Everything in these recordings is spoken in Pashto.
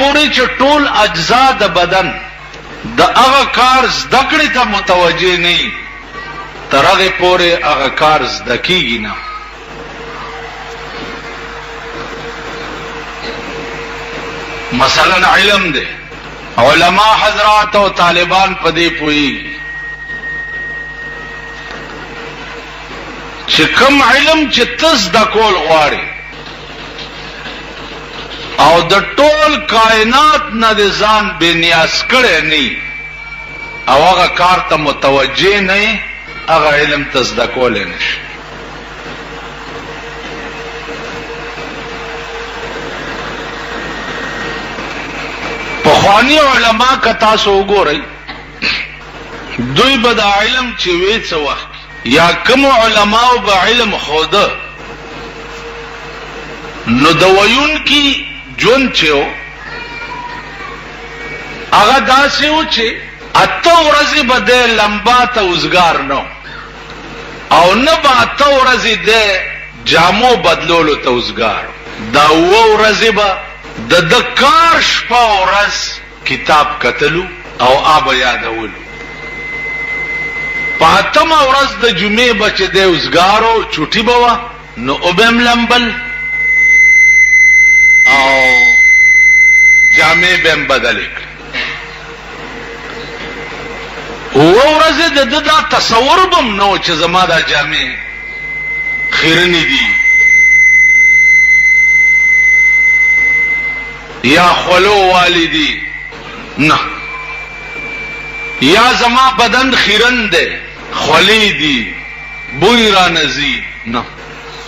پوری چې ټول اجزا د بدن د هغه کار زده کړې ته متوجه نه تر هغه پوری هغه کار زده کیږي نه. مثلا علم دی، علماء حضرات او طالبان په دې پوي چې کوم علم چې تاسو د کول غواړي او د ټول کائنات نه د ځان بے نیاز کړي نه او هغه کار ته متوجه نه، هغه علم تاسو د کول نه شي. پخوانی علماء که تاسو وګورئ دوی به د علم چې وی څه وخت یا کوم علماء به علم خوده نو د ویون کی جون چو هغه داسې و چې اته ورځې به د لمبا ته وزګار نو او نه به اته ورځې د جامو بدلولو ته وزګار، دا اوه ورځې به د کار شپه ورځ کتاب کتلو او آب یادولو. په اتمه ورځ د جمعې به چې دی وزګارو چوټي به وه نو اوبم لمبل او جامې به هم بدلې کړې. اوه ورځې د ده دا تصور به هم نه و چې زما دا جامې خیرنې دي یا خلو والدی نه، یا زما بدن خیرن دے خلی دی بوئی را نزی نه،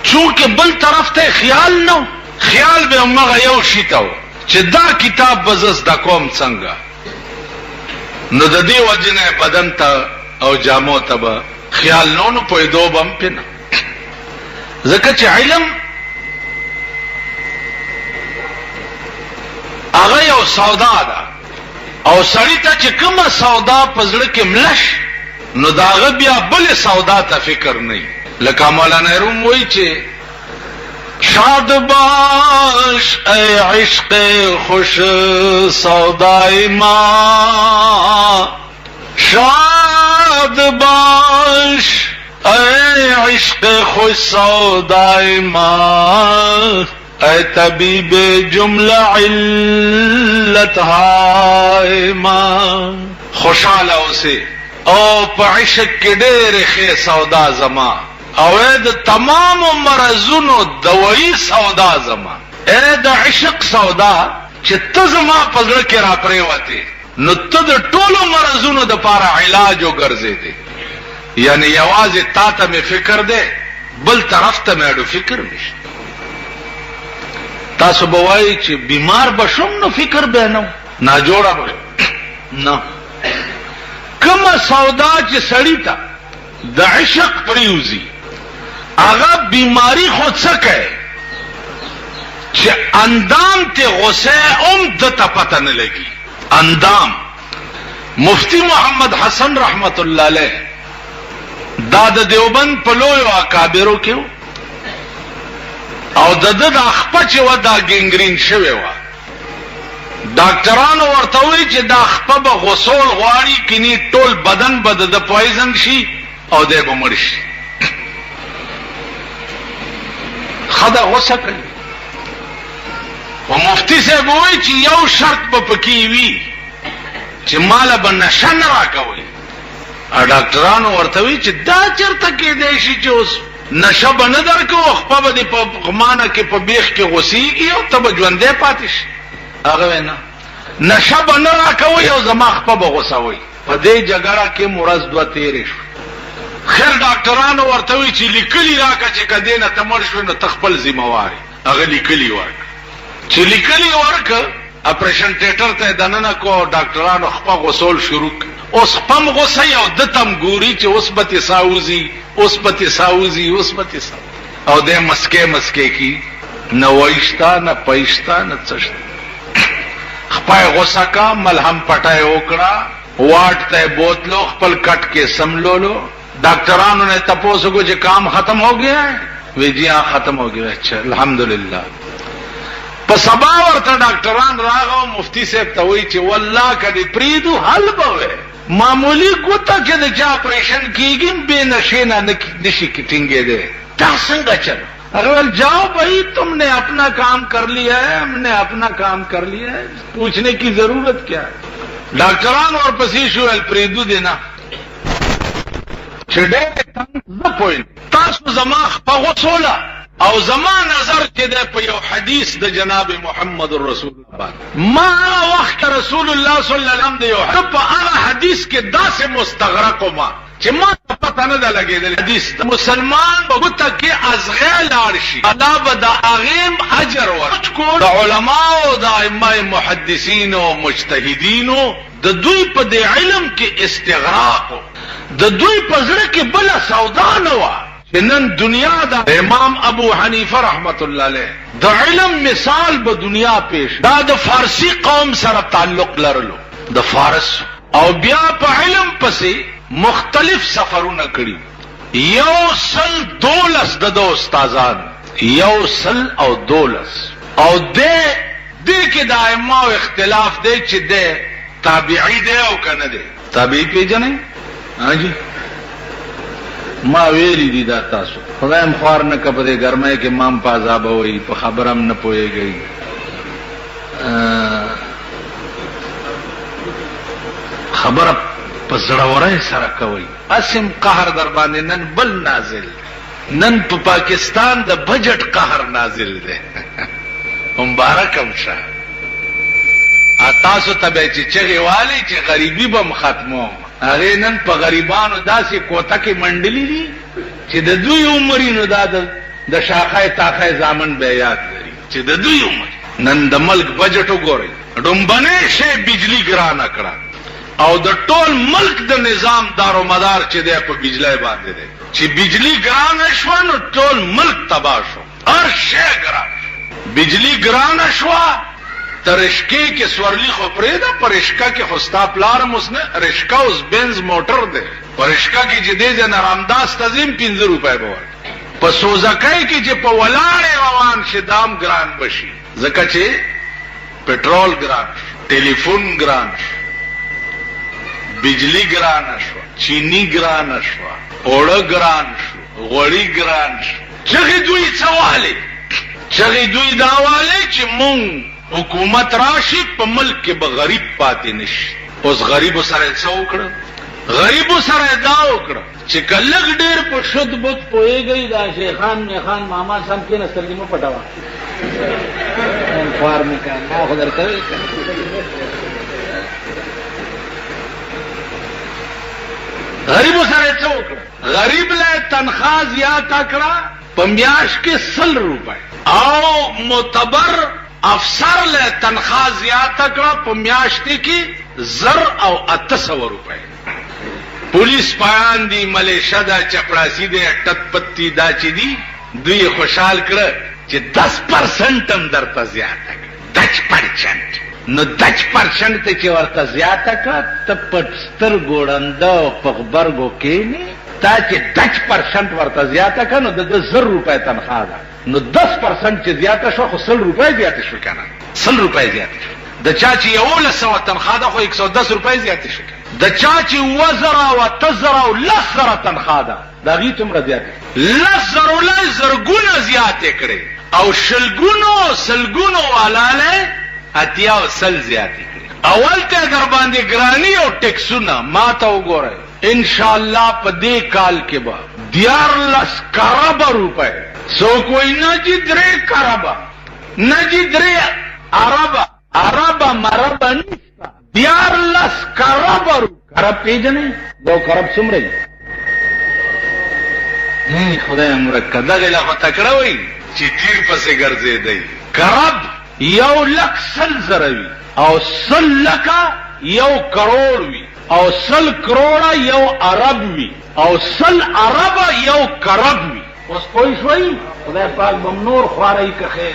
چونکہ بل طرف ته خیال نو، خیال به امغه یو شیتاو چې دا کتاب بزس دا کوم څنګه نو د دې وجنه بدن ته او جامو ته به خیال نو په دو بم پنه. ځکه چې علم هغه یو سودا ده او سړی ته چې کومه سودا په زړه کې ملش نو دا هغه بیا بل سودا ته فکر نه. لکه مولانا روم وایي چې شاد باش ای عشق خوش سودای ما، شاد باش ای عشق خوش سودای ما، اے طبیب جملہ علت های ما. خوشحال اوسه او په عشق کې ډېر ښه سودا زما او د تمام مرزونو دوايي سودا زما. اے د عشق سودا چې ته زما په زړه کې را پرېوته نو ته د ټولو مرزونو د پاره علاج وګرځې دي. یعنی یوازې تا ته مې فکر دی بل طرف ته مې اډو فکر نشته. تاسو بوای چې بیمار بشم نو فکر به نو نا جوړه به نه. کومه سودا چې سړی ته د عشق پریوزی هغه بیماری خود څه کوي چې اندام ته غصه د ته پته نه لګي. اندام مفتی محمد حسن رحمت الله علیه دا د دیوبند په لویو اکابرو کې او د د خپه چې و دا ګنګرین شوی و، ډاکټرانو ورته وایي چې دا خپه به غسول غواړي کني ټول بدن به د پویزن شي او دی به مړ شي. خدا غوسه کوي و مفتی صاحب وایي چې یو شرط به پکې وي چې ماله به نشه نه راکوي. ډاکټرانو ورته وایي چې دا چېرته کېدی شي چې اوس نشه به نه درکو خپه به دې په غمانه کې په بیخ کې غوسیږي او ته به ژوندی پاتې شي. هغه وایي نه نشه به نه راکوئ او زما خپه به غوسوئ. په دې جګړه کې ورځ دوه تېرې شوې. خیر ډاکټرانو ورته وایي چې لیکلي راکړه چې که دې نه ته مړ شوې نو ته خپل ذموار یې. هغه لیکلي ورکړه چې لیکلي ورکړه اپریشن تیټر ته دننه کو ډاکټرانو خپه غوسول شروع اوس خپم غوسه او د تم ګوري چې اوس به تې ساوزي اوس به تې ساوزي اوس به تې او دې مسکې مسکې کی نه وایشتا نه پیشتا نه څشتا. خپای غوسه کا ملهم پټای وکړه واټ ته بوتلو خپل کټ کې سملولو. ڈاکٹرانوں نے تپوسو کو جو کام ختم ہو گیا ہے وی جی ہاں ختم ہو گیا. اچھا الحمدللہ. په په سبا ورته ډاکټران راغو مفتی صاحب ته وایي چې والله کدی پریدو حل به معمولی ګوته کې د چا اپریشن کیږي بے نشے نہ نشی کټینګې ده دا څنګه چل اگر جاؤ بھائی تم نے اپنا کام کر لیا ہے ہم نے اپنا کام کر لیا ہے پوچھنے کی ضرورت کیا ہے ڈاکٹران اور پسیشو الپریدو دینا تاسو زما خپغو سولا او زما نظر چې ده په یو حدیث د جناب محمد رسول الله ما وخت رسول الله صلی الله علیه وسلم د یو په هغه حدیث کې داسې مستغرق ما چې ما پته نه ده لګېدل حدیث مسلمان په ګوته کې ازغه لاړ شي الله به د اغیم اجر ورکړي د علماء او د ائمه محدثین او مجتهدین د دوی په د علم کې استغراق د دوی په زړه کې بل سودا نه و چې نن دنیا د امام ابو حنیفه رحمت الله علیه د علم مثال به دنیا پیش دا د فارسی قوم سره تعلق لرلو د فارس او بیا په علم پسې مختلف سفرونه کړی یو سل دولس د استادان یو سل او دولس او دې کې د ائمه اختلاف دی چې د تابعی دی او کنه دی تابعی پیژنې حاجی ما ویلی دي دا تاسو خدایم خوار نه کپدې ګرمای کې مام پازاب وي په خبرم نه پويږي خبره په زړورای سره کوي اسم قهر در باندې نن بل نازل نن په پاکستان د بجټ قهر نازل دی مبارکم شه تاسو ته چې چغې والی چې غریبی بم ختمو هغه نن په غریبانو داسې کوټه کې منډلې دي چې د دوی عمرینو د شاخه تاخه زامن به یاد لري چې د دوی عمر نن د ملک بجټ وګورئ ډومبنه شی بجلی ګرانه کړه او د ټول ملک د نظام دارو مدار چې د په بجلی باندې دی چې بجلی ګرانه شو نو ټول ملک تباہ شو هر شی ګران بجلی ګرانه شو ترشکی کې سورلی خو پرېدا پرشکا کې خوستا پلارم اسنه رشکا اوس بنز موټر دی پرشکا کې چې دې جن رامداس تزم 15 روپے به په سوزکای کې چې په ولاړې روان شدام ګران بشي ځکه چې پټرول ګران ټلیفون ګران بجلی ګران شو چینی ګران شو اوړه ګران شو غوړی ګران شو چې دوی سواله چې دوی داواله چې مونږ حکومت راشي په ملک کې به غریب پاتې نشي اوس غریب سره څه وکړه غریب سره دا وکړه چې کلګ ډېر په شد بوت پويږي دا شیخان میخان ماما سم کې نسترګې مو پټاوه انفار می کا ما خدای کوي غریب سره څه وکړه غریب له تنخواه زیاته کړه په میاش کې 100 روپے او معتبر افسر له تنخواه زیاته کړه په میاشتې کې 1000 او 800 روپے پولیس پایان دی ملیشا دا چپړاسی دی ټت پتی دا چې دی دوی خوشحال کړه چې 10% هم درته زیاته کړه 10% نو 10% ته چې ورته زیاته کړه ته پټستر ګوړنده په خبرګو کې نه تا چې 10% ورته زیاته کړه نو د 1000 روپے تنخواه ده نو 10% چې زیاته شو خو 100 روپے زیاته شو کنه 100 روپے زیاته شو د چا چې یو لسو تنخواه ده خو 110 روپے زیاته شو د چا چې وزره او تزره او لسره تنخواه ده دا غي تم زیاته لسره او لزرګونه زیاته کړي او شلګونو سلګونو والاله اتیا او سل زیاته کړي اول ته در باندې ګرانی او ټیکسونه ما ته وګورئ ان شاء الله په دې کال کې به 14 کروڑ روپے سو کوئی نہ جی 3 کروڑ نہ جی 3 ارب مرب نشتا 14 کروڑ کرب پیجنے 2 کرب سمرے خدای مرکب دا غلا تکړه وای چې تیر پسې ګرځې دی کرب یو لک سل زروي او سل لک یو کروڑ وی او سل کروڑا یو عرب وی او سل عرب یو کرب وی اوس کوئی شوي خدای پاک بمنور خوارای که خیر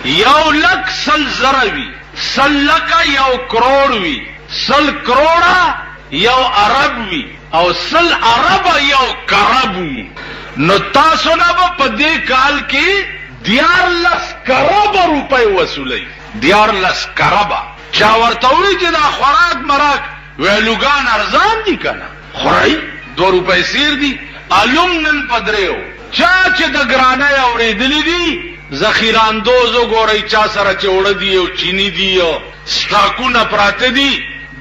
یو لک سل زروي سل لک یو کروڑ وی سل کروڑا یو عرب وی او سل عرب یو کرب وی نو تاسو نه په دې کال کې 14 کرب روپے وصولي 14 کرب چا ورته وی چې دا خوراک مراک ویلوګان ارزان دي کنه خورای 2 روپے سیر دي علوم نن پدریو چا چې د ګرانه اوریدلې دي ذخیره اندوزو ګورای چا سره چوڑ دی او چینی دی او سټاکونه پراته دي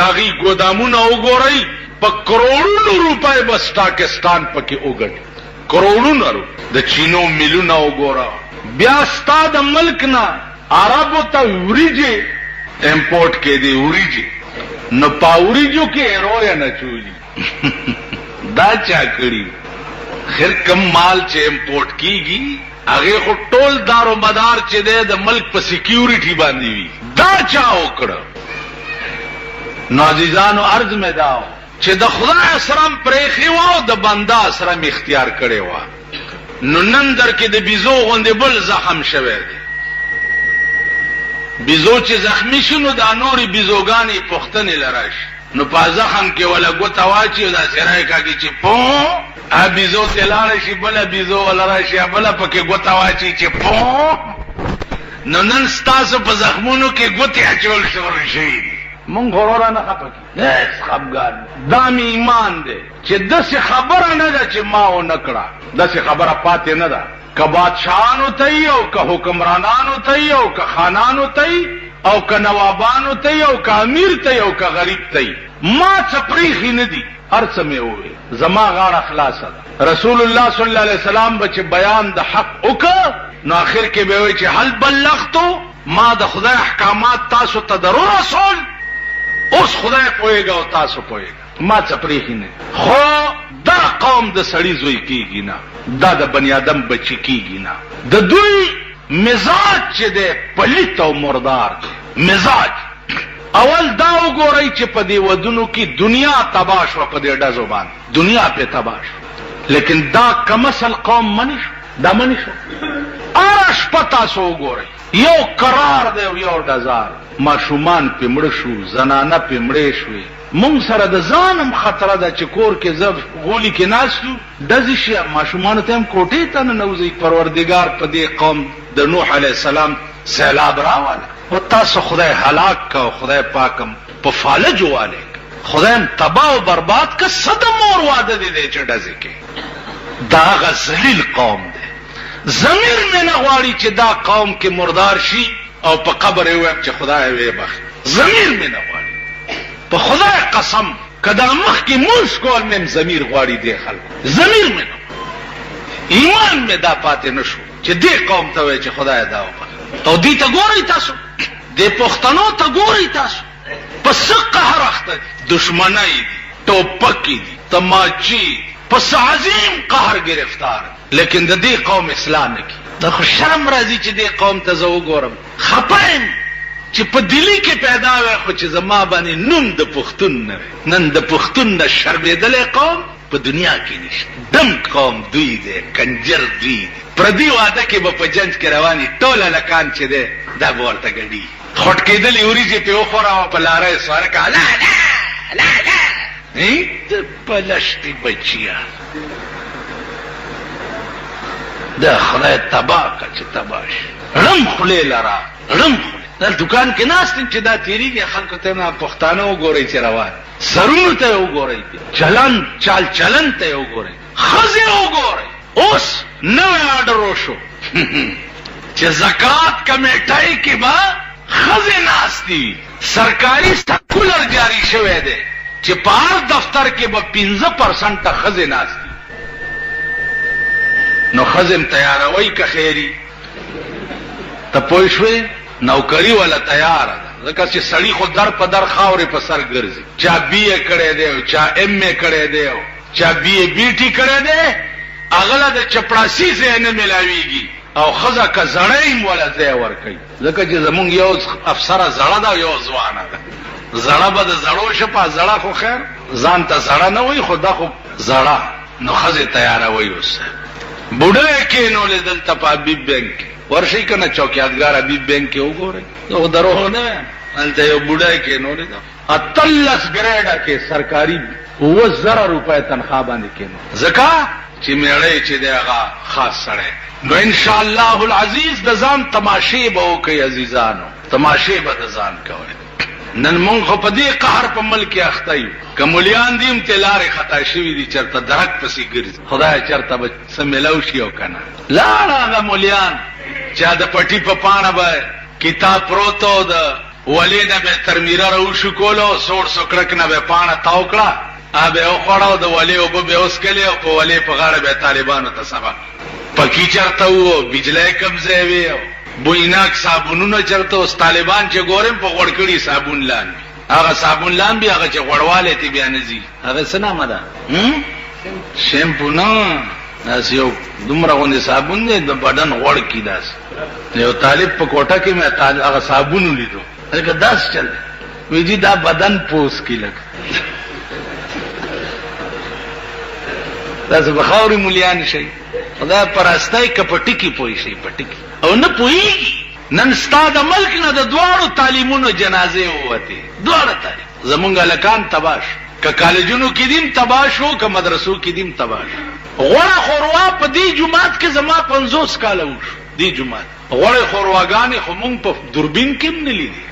داغي ګودامونه وګورای په کروڑونو روپے بس پاکستان پکې وګټ کروڑونو د چینو ملونه وګورا بیا ستاد ملک نه عربو ته وریجه امپورټ کې دی وریجه نو پاوریجو کې رویا نه چولی دا چا کړی خیر کم مال چې امپورټ کیږي هغه خو ټول دارو مدار چې د ملک په سکیورټي باندې وي دا چا وکړه نو عزیزانو عرض مې داو چې د خدای اسرم پرېخي وو د بندا اسرم اختیار کړي وو نو نن در کې د بيزو غوندې بل زخم شوی دی بيزو چې زخمی شنو د انوري بيزوګانی پختنې لراش نو په زخم کې ولا ګوت واچي دا سرای کاږي چې پو ا بيزو تلاره شي بل بيزو ولا راشي بل پکې ګوت واچي چې پو نو نن ستاسو په زخمونو کې ګوت اچول شروع شي مونږ غوړه نه خپکی نه خپګان دا می ایمان دی چې داسې خبره نه ده چې ما و نکړه داسې خبره پاتې نه ده که بادشاہانو ته او که حکمرانانو ته او که خانانو ته او که نوابانو ته او که امیر ته او که غریب ته ما چپریخي نه دي ارڅ مې وې زما غاړه خلاصه ده رسول الله صلی الله علیه وسلم به چې بیان د حق وکړ نو اخر کې به وي چې هل بلغتو ما د خدای احکامات تاسو ته درو رسول اوس خدای پوهیږي او تاسو پوهیږي ما چپریخي نه خو دا قوم د سړی زوی کیږي نه دا د بنی آدم بچی کیږي نه د دوی مزاج چې ده پلیت او مردار مزاج اول دا وګورئ چې په دې ودونو کې دنیا تباش و په دې ډزو باندې دنیا په تباش لیکن دا کمسل قوم منش دا منشو ارش پتا سو وګورئ یو قرار دی یو ډزار ماشومان په مړ شو زنانه په مړې شوې مونږ سره د ځانم خطر ده چې کور کې زب غولي کې ناشو دزي شي ماشومان ته هم کوټې ته نه نوځي پروردگار په دې قوم د نوح علی السلام سیلاب راواله او تاسو خدای هلاک کا خدای پاکم په فالج واله خدای تباہ او برباد کا صدم اور وعده دي چې دزي کې دا غزلیل قوم دی ضمیر مې نه غواړي چې دا قوم کې مردار شي او په قبر یې ویم چې خدای وي بخ ضمیر مې نه غواړي په خدای قسم کدا مخ کې مونږ کول مې ضمیر غواړي دی خلکو ضمیر مې نه ایمان مې دا پاتې نشو چې دې قوم ته وي چې خدای دا وکړي او دې ته ګورئ تاسو دې پښتنو ته ګورئ تاسو پس قهر اخته دشمنای دي ټوپکی دي تماچی پس عظیم قهر گرفتار لیکن د دې قوم اسلام نه کی دا خو شرم راځي چې دې قوم ته زه وګورم خپایم چې په دلی کې پیدا وای خو چې زما باندې نوم د پښتون نه نن د پښتون نه شرمېدلې قوم په دنیا کې نشته دم قوم دوی دی کنجر دوی دی پردي واده کې به په جنج کې رواني ټوله لکان چې دی دا ورته ګډي خټ کېدلې وریجې په وخوره او په لارې سوار کا لا لا لا لا ته پلشتي بچیا دا خدای تباہ کا چې تباش رم خلی لرا رم خلی دا دکان کې ناستین چې دا تیریږي خلکو ته نه پښتانه وګورئ چې روان سرونو ته وګورئ چلن چال چلن ته وګورئ خزه وګورئ اوس نو آرډر وشو چې زکات کمیټای کې با خزه ناستی سرکاري سکولر جاری شوه دی چې په هر دفتر کې به 15% خزه ناستی نو خزم تیاروي که خیری ته پوه شوې نوکری ولا تیار ده ځکه چې سړی خو در په در خاورې په سر ګرځي چا بی اے کړی دی او چا ایم اے کړی دی او چا بی اے بی ټی کړی دی اغله د چپړاسي ځای نه ملاویږي او خزه که زړی ولا ځای ورکوي ځکه چې زمونږ یو افسره زړه ده یو ځوانه ده زړه به د زړو شپه زړه خو خیر ځان ته زړه نه وي خو دا خو زړه نو خزه تیاروي اوس بوډا کې نو لیدل ته په حبیب بینک ورشي کنه چوکیادګار حبیب بینک کې وګورئ نو درو نه هلته یو بوډا کې نو لیدل 38 ګریډه کې سرکاري 2000 روپے تنخواه باندې کېنو ځکه چې میړی چې دی هغه خاص سړی. نو ان شاء الله العزیز د ځان تماشې به وکړي عزیزانو، تماشې به د ځان کوي. نن مونږ خو په دې قهر په ملک اخته یو، که مولیان دي هم ته لارې خطا شوي دي، چېرته درک پسې ګرځي. خدای چېرته به څه میلاو شي او که نه. لاړه هغه مولیان چا د پټي په پاڼه به کتاب پروت و، د ولې نه به تر میره راوشو کولو، سوړ سوکړک نه به پاڼه تاو کړه، هغه به یې وخوړه، د ولې اوبه به یې وڅکلې او په ولې په غاړه به یې طالبانو ته سبق. پکي چېرته وو، بجلی کوم ځای وي، بویناک صابونونه چېرته اوس طالبان چې ګورم په غوړ کړي صابون لان وي، هغه صابون لان وي، هغه چې غوړوالی تی بیا نه ځي. هغه څه نامه ده؟ شیمپو نه، داسې یو دومره غوندې صابون دی د بدن غوړ کي. داسې یو طالب په کوټه کې مې هغه صابون ولیدو، هغه داسې چل دی، وایي جي دا بدن پوس کي لږ. داسې به خاورې مولیان شئ، خدای پرستۍ که په ټکي پوه شئ، په ټکي او نه پوهېږي. نن ستا د ملک نه د دواړو تعلیمونو جنازې ووتې، دواړه تعلیم زمونږ هلکان تباه شو، که کالجونو کې دیم تباه شو، که مدرسو کې دیم تباه شو. غوړه خوروا په دې جومات کې زما 50 کاله وشو، دې جومات غوړې خورواګانې خو مونږ په دوربین کې هم نه لیدې.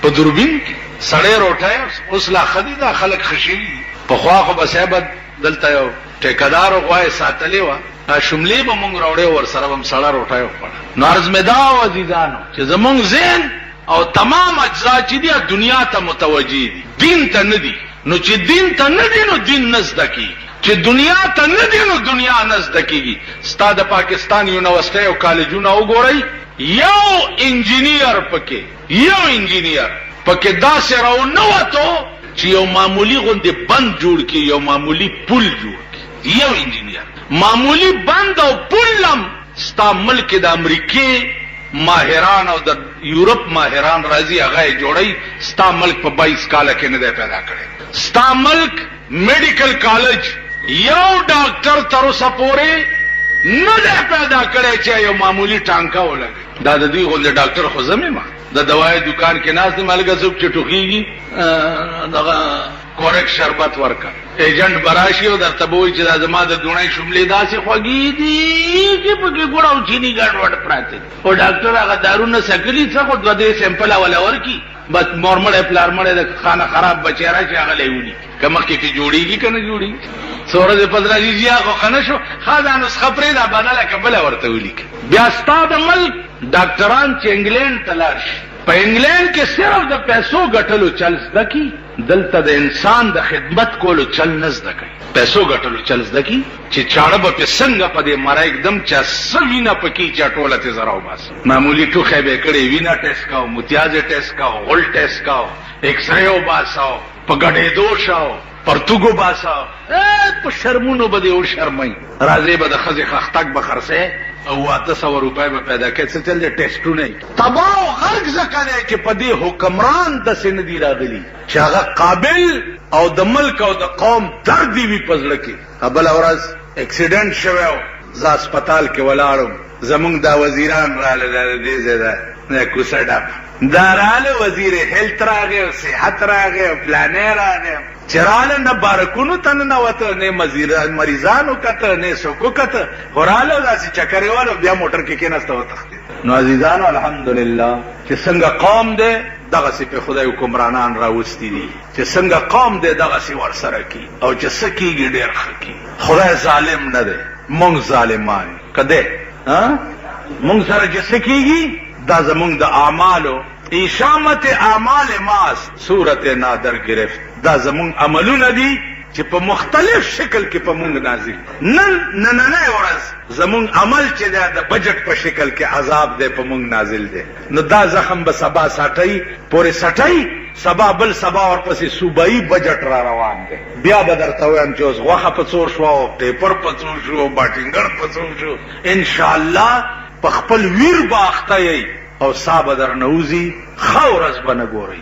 په دوربین کې سړی روټی اوس لا ښه دي، دا خلک ښه شوي دي. پخوا خو به صاحب دلته یو ټیکهدارو غوایې ساتلې وه، شملې به مونږ راوړې، ورسره به م سړه روټی وخوړه. نو عرض مې دا و عزیزانو چې زمونږ ذهن او تمام اجزا چې دي دنیا ته متوجه دي، دین ته نه دي. نو چې دین ته نه دي نو دین نه زده کېږي، چې دنیا ته نه دي نو دنیا نه زده کېږي. ستا د پاکستان یونیورسټۍ او کالجونه وګورئ، یو انجینیر پکې، یو انجینیر پکې داسې راونوتو چې یو معمولی غوندې بند جوړ کړي، یو معمولی پل جوړ کړي. یو انجینیر معمولی بند او پلم ستا ملک د امریکې ماهران او د یورپ ماهران راځي، هغه یې جوړوي. ستا ملک په 22 کاله کې نه دی پیدا کړی. ستا ملک میډیکل کالج یو ډاکټر تر اوسه پورې نه دی پیدا کړی چې یو معمولی ټانکه ولګي. دا د دوی غوندې ډاکټر خو زه یم، د دوای دکان کې ناست دی، مالګه څوک چې ټوخېږي دغه کورک شربت ورکړه، ایجنټ براشي او درته به وایي چې دا زما د دوڼۍ شملې داسې خوږې دي چې پکې ګوړ او چیني ګډوډ پراته دي. او ډاکټر هغه دارونه سکلي څه خو 2 سیمپل اوله ورکړي، بس مورمړی پلارمړی د خانه خراب بچی راشي هغه لی وني، که مخکې پې جوړېږي که نه جوړېږي. څو ورځې پس راځي چې هغه ښه نه شو، ښه دا نسخه پرېږده بدله که بله ورته ولیکه. بیا ستا د ملک ډاکټران چې انګلینډ ته لاړ شي، په انګلینډ کې صرف د پیسو ګټلو چل زده کي، دلته د انسان د خدمت کولو چل نه زده کوي. پیسو ګټلو چل زده کي چې چاړه به پې څنګه په دې مره एकदम چې څه وینه پکې چې ټوله تې زه راوباسم. معمولي ټوخی به یې کړی، وینه ټیسټ کاو، متیاز یې ټیسټ کاو، غول ټیسټ کاو، ایکسرې وباساو، په ګډېدو شاو، پرتوګو باساو. په شرمونو به دې وشرمئ. راځئ به د ښځې خښتک به خرڅئ او 800 روپۍ به پیدا کړي. څه چل دی؟ ټیسټونه یې تباه او غرق ځکه دی چې په دې حکمران داسې نه دي راغلي چې هغه قابل او د ملک او د قوم درد وي په زړه کې. بله ورځ اکسیډنټ شوی و، زه اسپتال کې ولاړم، زمونږ دا وزیران راغله، د دې ځای دا کوڅه ډب دا راغله، وزیر هیلت راغی او صحت راغی او پلانې راغی، چې راغله نه بارکونو ته ننوته، نه مریضانو کته، نه څوک وکته، خو راغله داسې چکرې والو، بیا موټر کې کېناسته وتښتېد. نو عزیزانو الحمدلله چې څنګه قوم دی دغسې پې خدای حکمرانان راوستي دي، چې څنګه قوم دی دغسې ورسره کي، او چې څه کېږي ډېر ښه کي. خدای ظالم نه دی، مونږ ظالمان یو. که دی مونږ سره چې څه کېږي دا زمونږ د اعمالو اشامت اعمال ماست صورت نادر گرفت. دا زمونږ عملونه دي چې په مختلف شکل کې په مونږ نازل. نننۍ ورځ زمونږ عمل چې دی د بجټ په شکل کې عذاب دی په مونږ نازل دی. نو دا زخم به سبا ساټئ پورې سټئ، سبا بل سبا ورپسې صوبایي بجټ را روان دی. بیا به درته وایم چې اوس غوښه په څو شوه او ټیپر په څو شو او باټینګر په څو شو. انشاءالله په خپل ویر به اخته یئ او سا به در نه وځي، ښه ورځ به نه ګورئ.